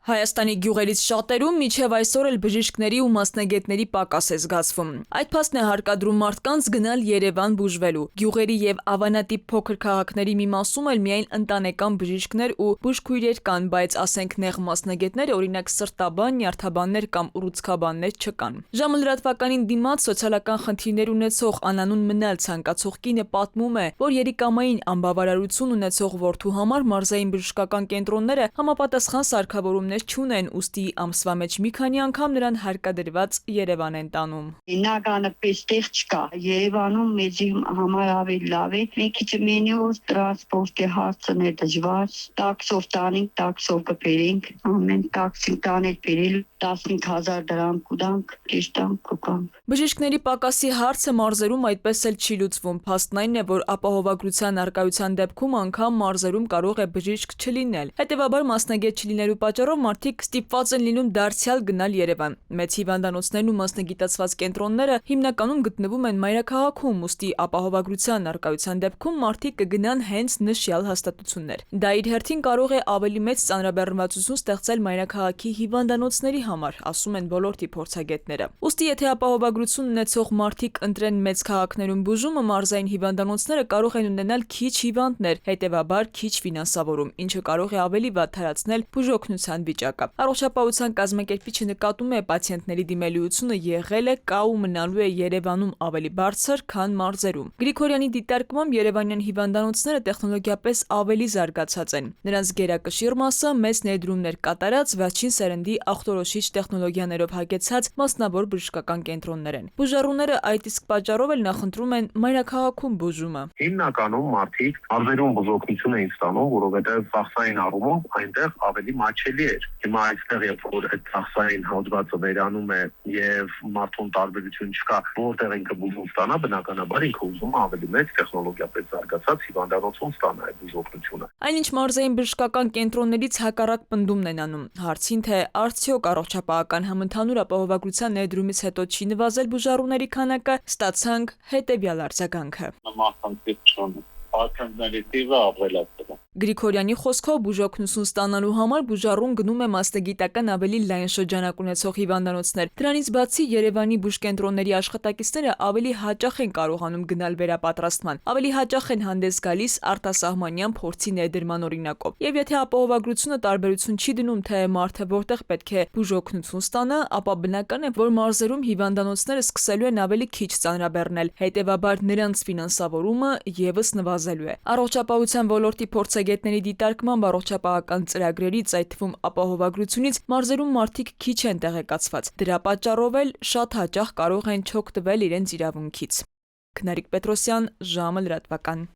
Հայաստանի գյուղերից շատերում մինչև այսօր էլ բժիշկների ու մասնագետների պակաս է զգացվում։ Այդ փաստն է հարկադրում մարդկանց գնալ Երևան բուժվելու։ Գյուղերի եւ ավանատիպ փոքր քաղաքների մի մասում էլ միայն ընտանեկան բժիշկներ ու բուժքույրեր կան, բայց ասենք նեղ մասնագետներ, օրինակ սրտաբան, նյարդաբաններ կամ ուռուցքաբաններ չկան։ Ժամը լրատվականին դիմաց սոցիալական խնդիրներ ունեցող անանուն մնալ ցանկացող կինը պատմում է, որ երիկամային անբավարարություն ունեցող որդու համար մարզային բժշկական կենտրոնները համապատասխան սարքավորումներ չունեն, ուստի ամսվա մեջ մի քանի անգամ նրան հարկադրված Երևան են տանում։ Ինականապես տեղ չկա։ Երևանում մեզ համար ավելի լավ է։ Մի քիչ մենյուս տրանսպորտի հարցն է դժվար։ Տաքսով տանենք, տաքսով կբերենք, ամեն տաքսի տանել բերել 15000 դրամ կուտանք, կեշտանք կոկանք։ Բժիշկների պակասի հարցը մարզերում այդպես էլ չի լուծվում։ Փաստն այն է, որ ապահովագրության առկայության դեպքում անգամ մարզերում կարող է բժիշկ չլինել։ Հետևաբար մասնագետ չլինելու պատճառով մարդիկ ստիպված են լինում դարձյալ գնալ Երևան։ Մեծ հիվանդանոցներն ու մասնագիտացված կենտրոնները հիմնականում գտնվում են մայրաքաղաքում, ուստի ապահովագրության առկայության դեպքում մարդիկ կգնան հենց նշյալ հաստատություններ։ Դա իր հերթին կարող է ավելի մեծ ծանրաբեռնվածություն ստեղծել մայրաքաղաքի հիվանդանոցների համար, ասում են ոլորտի փորձագետները։ Ուստի եթե ապահովագրություն ունեցող մարդիկ ընտրեն մեծ քաղաքներում բուժումը, մարզային հիվանդանոցները կարող են ունենալ քիչ հիվանդներ, հետևաբար քիչ ֆինանսավորում, ինչը կարող է ավելի վատթարացնել բուժօգնության վիճակը։ Առողջապահության կազմակերպիչը նկատում է, պացիենտների դիմելիությունը եղել է, կա ու մնալու է Երևանում ավելի բարձր, քան մարզերում։ Գրիգորյանի դիտարկմամբ երևանյան հիվանդանոցները տեխնոլոգիապես ավելի զարգացած են։ Նրանց գերակշիռ մասը մեծ ներդրումներ կատարած վերջին սերնդի ախտորոշիչ տեխնոլոգիաներով հագեցած մասնավոր բժշկական կենտրոններ են։ Բուժառուները այդ իսկ պատճառով էլ նախընտրում են մայրաքաղաքում բուժումը։ Հիմնականում մարդիկ մարզերում բուժօգնություն էին ստանում, որովհետև ծախսային առումով այնտեղ ավելի մատչելի էր։ Հիմա այստեղ երբ որ այդ ծախսային հոդվածը վերանում է եւ մարդուն տարբերություն չկա, որտեղ ինքը բուժում ստանա, բնականաբար ինքը ուզում է ավելի մեծ տեխնոլոգիապես զարգացած հիվանդանոցում ստանա այդ բուժօգնությունը։ Այնինչ մարզային բժշկական կենտրոններից հակառակ պնդումն են անում։ Հարցին թե արդյոք առողջապահական համընդհանուր ապահովագրության ներդրումից հետո չի նվազել բուժառուների քանակը, ստացանք հետևյալ արձագանքը։ Գրիգորյանի խոսքով բուժօգնություն ստանալու համար բուժառուն գնում է մասնագիտական ավելի լայն շրջանակ ունեցող հիվանդանոցներ։ Դրանից բացի Երևանի բուժկենտրոնների աշխատակիցները ավելի հաճախ են կարողանում գնալ վերապատրաստման, ավելի հաճախ են հանդես գալիս արտասահմանյան փորձի ներդրման օրինակով։ Եվ եթե ապահովագրությունը տարբերություն չի դնում, թե մարդը որտեղ պետք է բուժօգնություն ստանա, ապա բնական է, որ մարզերում հիվանդանոցները սկսելու են ավելի քիչ ծանրաբեռնել, հետևաբար նրանց ֆինանսավորումը ևս նվազելու է։ Առողջապահության ոլորտի փորձագետների դիտարկմամբ առողջապահական ծրագրերից, այդ թվում ապահովագրությունից մարզերում մարդիկ քիչ են տեղեկացված։ Դրա պատճառով էլ շատ հաճախ կարող են չօգտվել իրենց իրավունքից։ Քնարիկ Պետրոսյան, ժամը լրատվական։